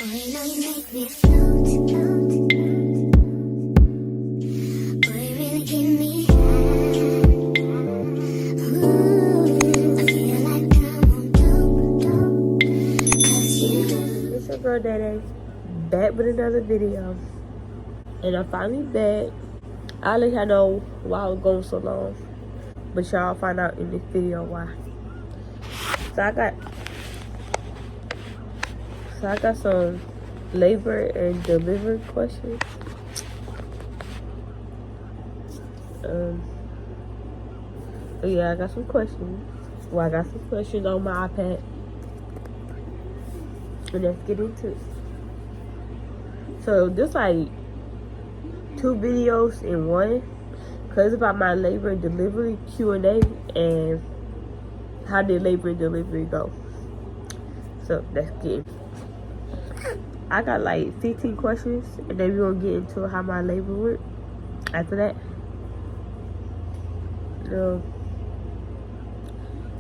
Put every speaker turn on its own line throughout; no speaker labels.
you know you make me float, float. Boy, you really give me high. Ooh, I feel like I'm on dope. 'Cause you.
It's your girl Dede, back with another video. And I'm finally back. I'll let y'all know why I was going so long. But y'all find out in this video why. So I got some labor and delivery questions. Yeah, I got some questions. Well, I got some questions on my iPad. And let's get into it. So this like 2 videos in one. Cause it's about my labor and delivery Q&A and how did labor and delivery go. So let's get into it. I got like 15 questions and then we're gonna get into how my labor went after that.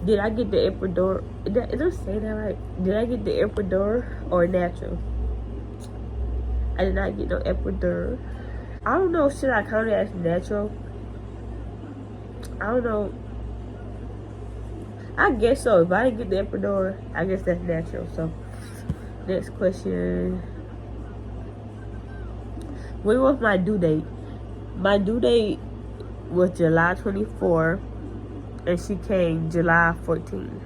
Did I get the epidural? Did I say that right? Did I get the epidural or natural? I did not get no epidural. I don't know, should I count it as natural? I don't know. I guess so. If I didn't get the epidural, I guess that's natural. So, next question. When was my due date? My due date was July 24, and she came July 14.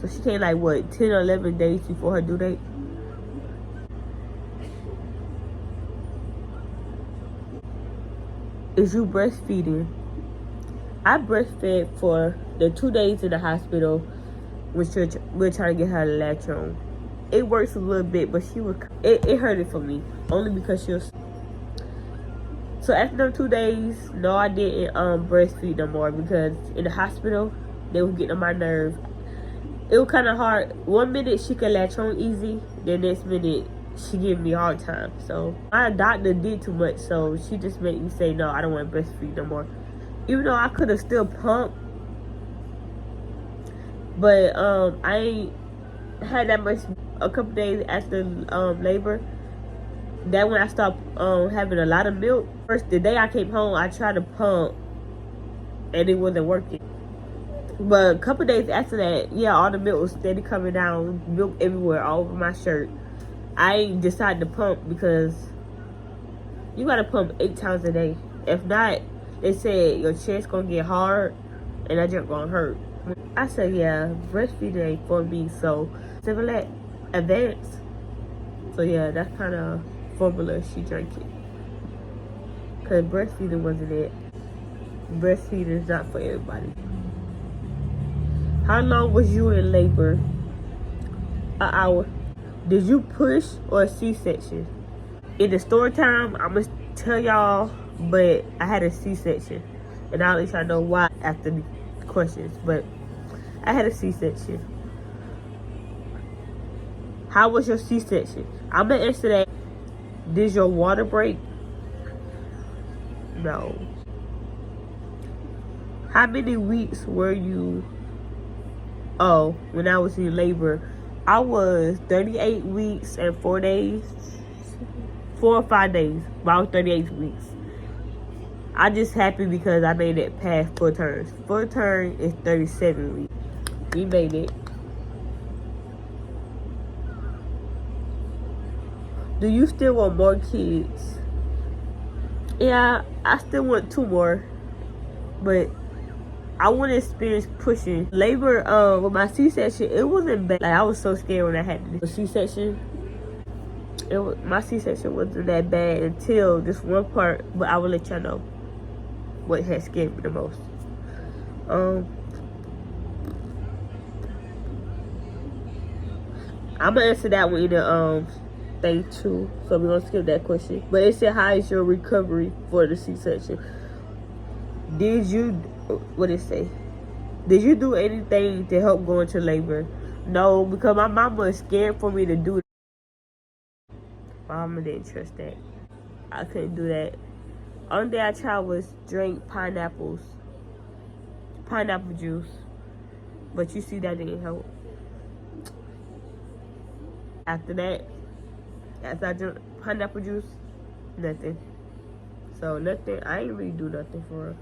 So she came like what, 10 or 11 days before her due date? Is you breastfeeding? I breastfed for the 2 days in the hospital when we're trying to get her to latch on. It works a little bit, but it hurted for me only because she was. So after them 2 days, no, I didn't breastfeed no more because in the hospital they were getting on my nerve. It was kind of hard. 1 minute she could latch on easy, the next minute she gave me a hard time. So my doctor did too much, so she just made me say no, I don't want to breastfeed no more. Even though I could have still pumped, but I had that much. A couple days after labor, that when I stopped having a lot of milk. First, the day I came home, I tried to pump, and it wasn't working. But a couple days after that, yeah, all the milk was steady coming down, milk everywhere, all over my shirt. I decided to pump because you gotta pump 8 times a day. If not, they said your chest gonna get hard and that just gonna hurt. I said, yeah, breastfeeding ain't for me, so Similac Advanced. So yeah, that's kind of formula she drank it. Cause breastfeeding wasn't it. Breastfeeding is not for everybody. How long was you in labor? An hour. Did you push or a C-section? In the story time, I'm gonna tell y'all, but I had a C-section. And I'll let y'all know why after the questions. But I had a C-section. How was your C-section? I'm gonna answer that. Did your water break? No. How many weeks were you? Oh, when I was in labor, I was 38 weeks and 4 days. 4 or 5 days. But I was 38 weeks. I just happy because I made it past 4 turns. 4 turns is 37 weeks. We made it. Do you still want more kids? Yeah, I still want 2 more. But I want to experience pushing. Labor with my C-section, it wasn't bad. Like, I was so scared when I had to do the C-section. My C-section wasn't that bad until this one part, but I will let y'all know what had scared me the most. I'm gonna answer that one in the thing too, so we're gonna skip that question. But it said, how is your recovery for the C-section? Did you, what did it say? Did you do anything to help go into labor? No, because my mama was scared for me to do it. My mama didn't trust that. I couldn't do that. Only thing I tried was drink pineapple juice. But you see, that didn't help. After that, After I drink pineapple juice, nothing. So nothing. I ain't really do nothing for her.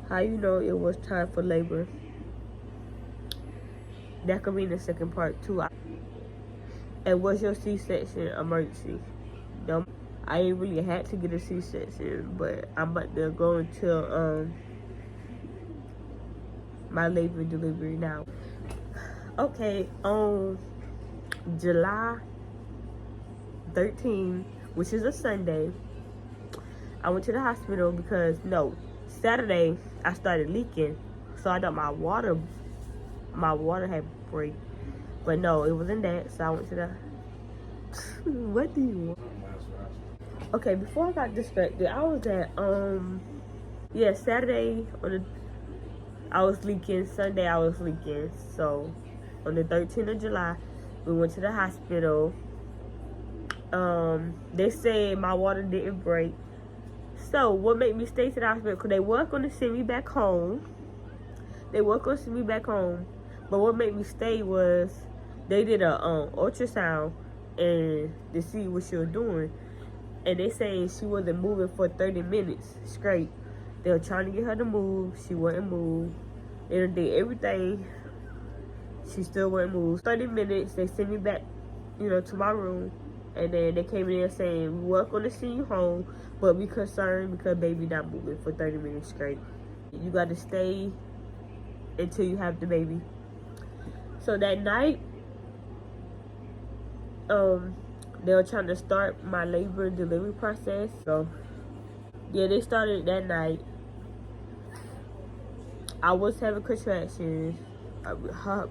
How you know it was time for labor? That could be in the second part too. And what's your C-section emergency? No, I ain't really had to get a C-section, but I'm about to go into my labor and delivery now. Okay, on July 13th, which is a Sunday, I went to the hospital because Saturday I started leaking, so I thought my water had break, but no, it wasn't that. So I went to the what do you want? Okay, before I got distracted, I was at Saturday I was leaking. Sunday I was leaking. So on the 13th of July, we went to the hospital. They said my water didn't break. So what made me stay to the hospital? Because they were going to send me back home. But what made me stay was they did a ultrasound and to see what she was doing. And they saying she wasn't moving for 30 minutes straight. They were trying to get her to move. She wouldn't move. They done did everything. She still wouldn't move. 30 minutes, they sent me back, to my room. And then they came in there saying, we weren't going to send you home, but we concerned because baby not moving for 30 minutes straight. You got to stay until you have the baby. So that night, they were trying to start my labor and delivery process. So, yeah, they started that night. I was having contractions.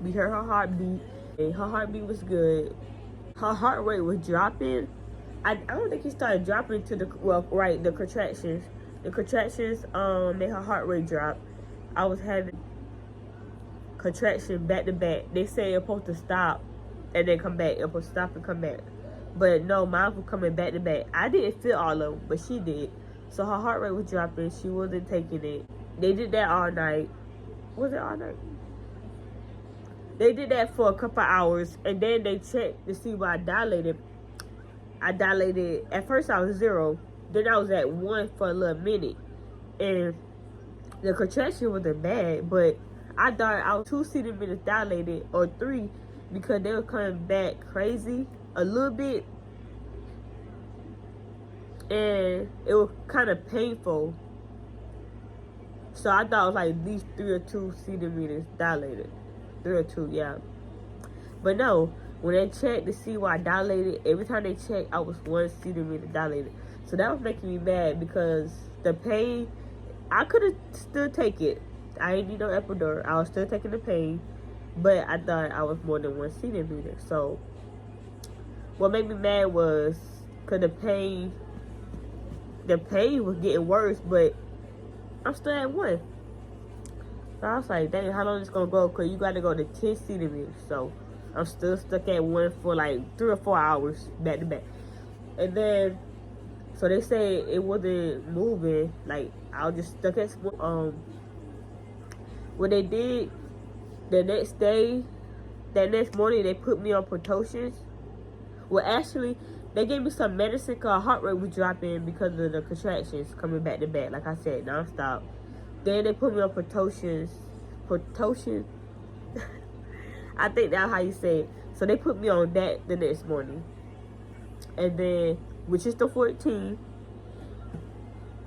We heard her heartbeat. And her heartbeat was good. Her heart rate was dropping. I don't think it started dropping to the contractions. The contractions made her heart rate drop. I was having contraction back to back. They say it's supposed to stop and then come back. It's supposed to stop and come back. But no, mine was coming back to back. I didn't feel all of them, but she did. So her heart rate was dropping. She wasn't taking it. They did that all night. Was it all night? They did that for a couple hours, and then they checked to see why I dilated. At first I was 0. Then I was at 1 for a little minute. And the contraction wasn't bad, but I thought I was 2 centimeters dilated, or 3, because they were coming back crazy a little bit. And it was kind of painful. So I thought it was like at least 3 or 2 centimeters dilated. 3 or 2, yeah. But no, when they checked to see why I dilated, every time they checked, I was 1 centimeter dilated. So that was making me mad because the pain, I could have still take it. I ain't need no epidural. I was still taking the pain, but I thought I was more than 1 centimeter. So what made me mad was because the pain was getting worse, but I'm still at 1. So I was like, dang, how long is this gonna go? Because you got to go to 10 centimeters. So I'm still stuck at 1 for like 3 or 4 hours back to back. And then, so they say it wasn't moving. Like, I was just stuck at what they did the next day, that next morning, they put me on Pitocins. Well, actually, they gave me some medicine because heart rate was dropping because of the contractions coming back to back, like I said, nonstop. Then they put me on Pitocins. I think that's how you say it. So they put me on that the next morning. And then, which is the 14th,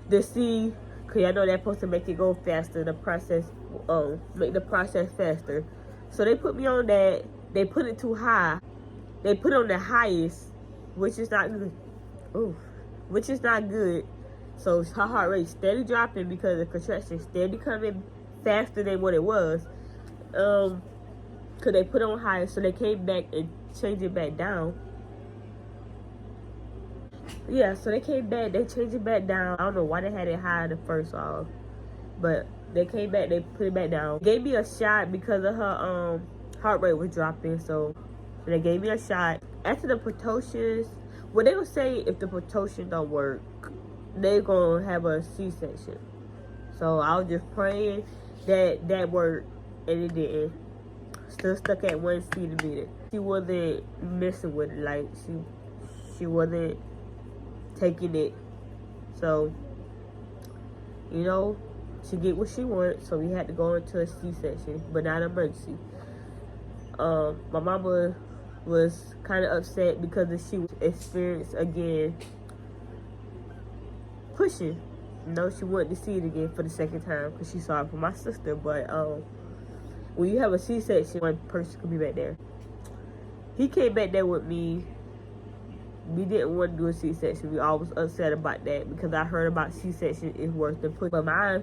to see, because I know they're supposed to make it go faster, the process, make the process faster. So they put me on that. They put it too high. They put it on the highest, which is not good. Ooh, which is not good. So her heart rate steady dropping because the contraction steady coming faster than what it was. Cause they put it on higher, so they came back and changed it back down. Yeah, so they came back, they changed it back down. I don't know why they had it higher the first off, but they came back, they put it back down. Gave me a shot because of her heart rate was dropping, so they gave me a shot. After the Pitocins, well, they would say if the Pitocin don't work, they're gonna have a C-section. So I was just praying that worked, and it didn't. still stuck at 1 centimeter. She wasn't messing with it, like she wasn't taking it. So, you know, she get what she wanted, so we had to go into a C-section, but not an emergency. My mama was kind of upset because she experienced again pushing. You know, she wanted to see it again for the second time because she saw it from my sister. But when you have a C-section, one person could be back there. He came back there with me. We didn't want to do a C-section. We all was upset about that because I heard about C-section is worse than push. But my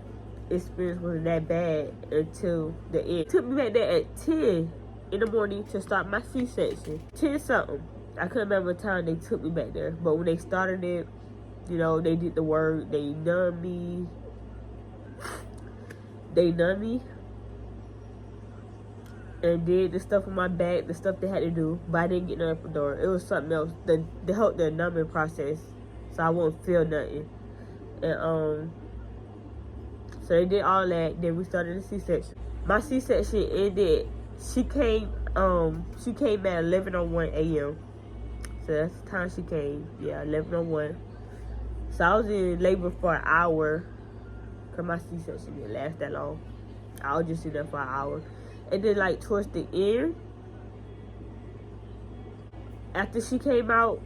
experience wasn't that bad until the end. It took me back there at 10 in the morning to start my C-section. 10 something. I couldn't remember the time they took me back there. But when they started it, you know, they did the work. They numbed me. And did the stuff on my back, the stuff they had to do, but I didn't get no epidural. It was something else to help the numbing process, so I won't feel nothing. And so they did all that. Then we started the C-section. My C-section ended. She came at 11:01 a.m. So that's the time she came. Yeah, 11:01. So I was in labor for an hour, cause my C-section didn't last that long. I was just in there for an hour. And then, like, towards the end, after she came out,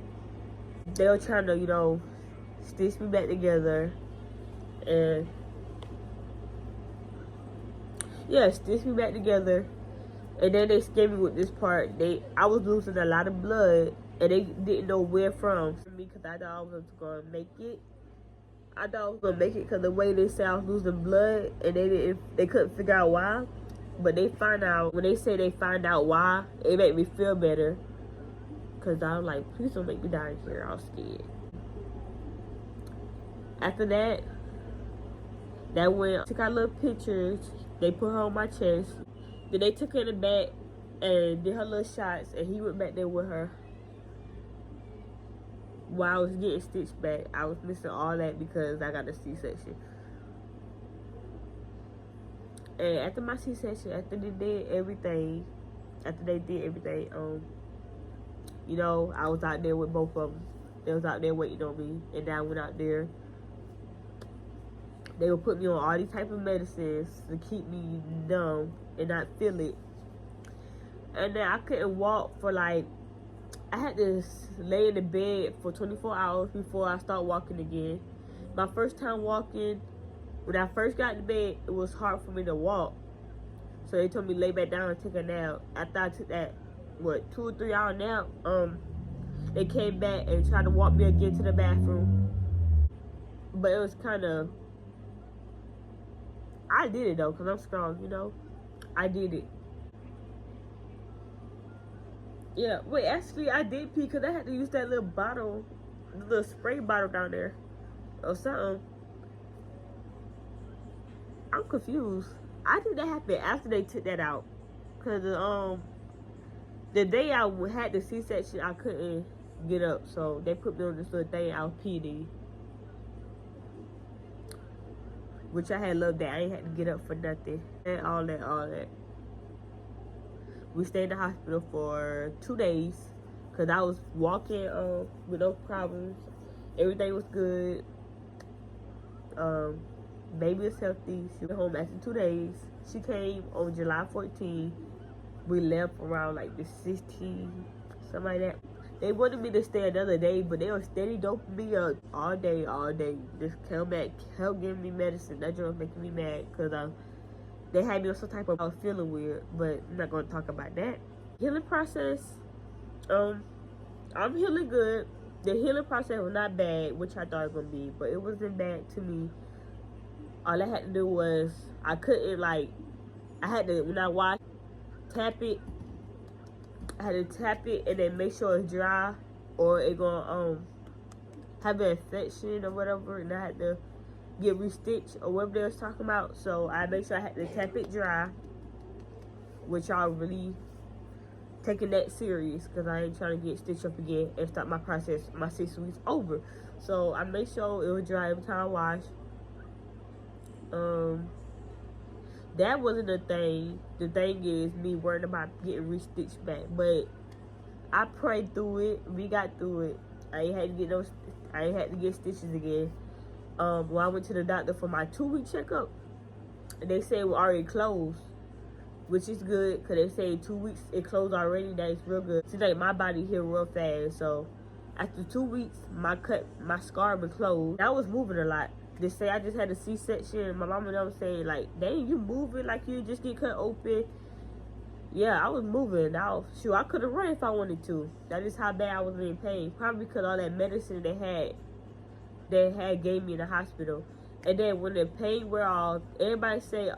they were trying to, you know, stitch me back together. And, yeah, stitch me back together. And then they scared me with this part. I was losing a lot of blood, and they didn't know where from. For me, because I thought I was going to make it. I thought I was going to make it because the way they said I was losing blood, and they couldn't figure out why. But they find out, when they say they find out why, it made me feel better. Because I was like, please don't make me die in here. I was scared. After that went, took out little pictures. They put her on my chest. Then they took her in the back and did her little shots. And he went back there with her. While I was getting stitched back, I was missing all that because I got a C-section. And after my C-section, after they did everything, you know, I was out there with both of them. They was out there waiting on me, and then I went out there. They would put me on all these type of medicines to keep me numb and not feel it. And then I couldn't walk for like, I had to lay in the bed for 24 hours before I start walking again. My first time walking, when I first got to bed, it was hard for me to walk. So they told me lay back down and take a nap. After I took that, 2 or 3 hour nap, they came back and tried to walk me again to the bathroom. But it was kind of, I did it though, because I'm strong, you know. I did it. Yeah, wait, actually I did pee because I had to use that little bottle, the little spray bottle down there or something. I'm confused. I think that happened after they took that out. Cause the day I had the C-section, I couldn't get up, so they put me on this little thing I was peeing, which I had loved that. I ain't had to get up for nothing and all that. We stayed in the hospital for 2 days cause I was walking with no problems. Everything was good. Baby was healthy. She went home after 2 days. She came on July 14th. We left around like the 16th, something like that. They wanted me to stay another day, but they were steady doping me up all day. Just come back, help giving me medicine. That joke was making me mad because they had me on some type of, I was feeling weird, but I'm not going to talk about that. Healing process, I'm healing good. The healing process was not bad, which I thought it was going to be, but it wasn't bad to me. All I had to do was, I couldn't like, I had to, when I washed, tap it. I had to tap it and then make sure it's dry or it gonna have an infection or whatever, and I had to get restitched or whatever they was talking about. So I made sure I had to tap it dry, which y'all really taking that serious because I ain't trying to get stitched up again and start my process, my 6 weeks over. So I made sure it was dry every time I wash. That wasn't the thing. The thing is me worrying about getting re-stitched back. But I prayed through it. We got through it. I ain't had to get those. I ain't had to get stitches again. When I went to the doctor for my 2-week checkup, they said it was already closed, which is good because they say 2 weeks it closed already. That is real good. Seems like my body healed real fast. So after 2 weeks, my scar been closed. I was moving a lot. They say I just had a C-section. My mom and them saying like, dang, you moving like you just get cut open. Yeah, I was moving. Shoot, I could have run if I wanted to. That is how bad I was in pain. Probably because all that medicine they had gave me in the hospital. And then when the pain wear off, everybody say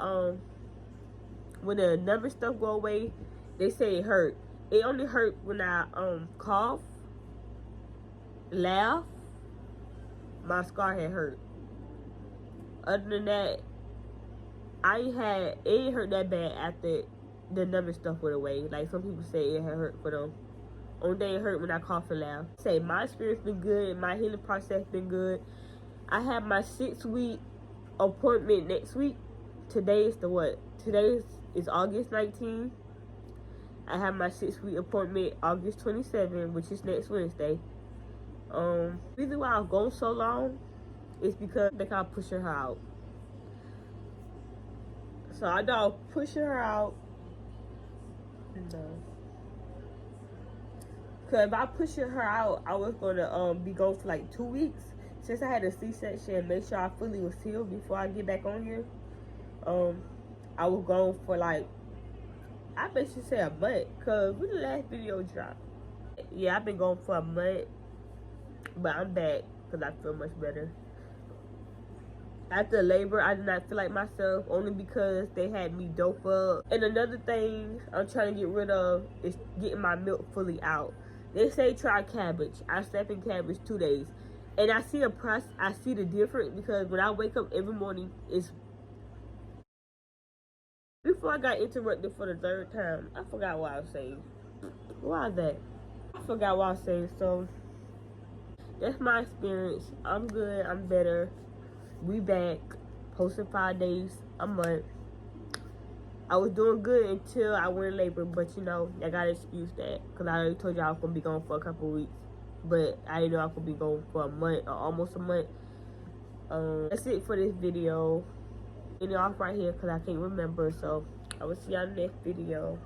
when the number stuff go away, they say it hurt. It only hurt when I cough, laugh. My scar had hurt. Other than that, it ain't hurt that bad after the number stuff went away. Like some people say it had hurt for them. Only day it hurt when I cough and laugh. Say my spirit's been good, my healing process been good. I have my 6-week appointment next week. Today is the what? Today is August 19th. I have my 6-week appointment August 27th, which is next Wednesday. The reason why I've gone so long is because they kind of pushing her out. So I know pushing her out. No. Cause if I pushing her out, I was gonna be gone for like 2 weeks. Since I had a C-section, make sure I fully was healed before I get back on here. I was gone for like, I basically say a month. Cause when the last video dropped, yeah, I've been gone for a month, but I'm back because I feel much better. After labor, I did not feel like myself, only because they had me dope up. And another thing I'm trying to get rid of is getting my milk fully out. They say try cabbage. I slept in cabbage 2 days. And I see the difference because when I wake up every morning, it's... Before I got interrupted for the 3rd time, I forgot what I was saying. Why is that? I forgot what I was saying, so... That's my experience. I'm good, I'm better. We back, posting 5 days a month. I was doing good until I went in labor, but you know, I gotta excuse that because I already told you I was gonna be gone for a couple weeks, but I didn't know I was gonna be gone for a month or almost a month. That's it for this video. Ending off right here because I can't remember, so I will see y'all in the next video.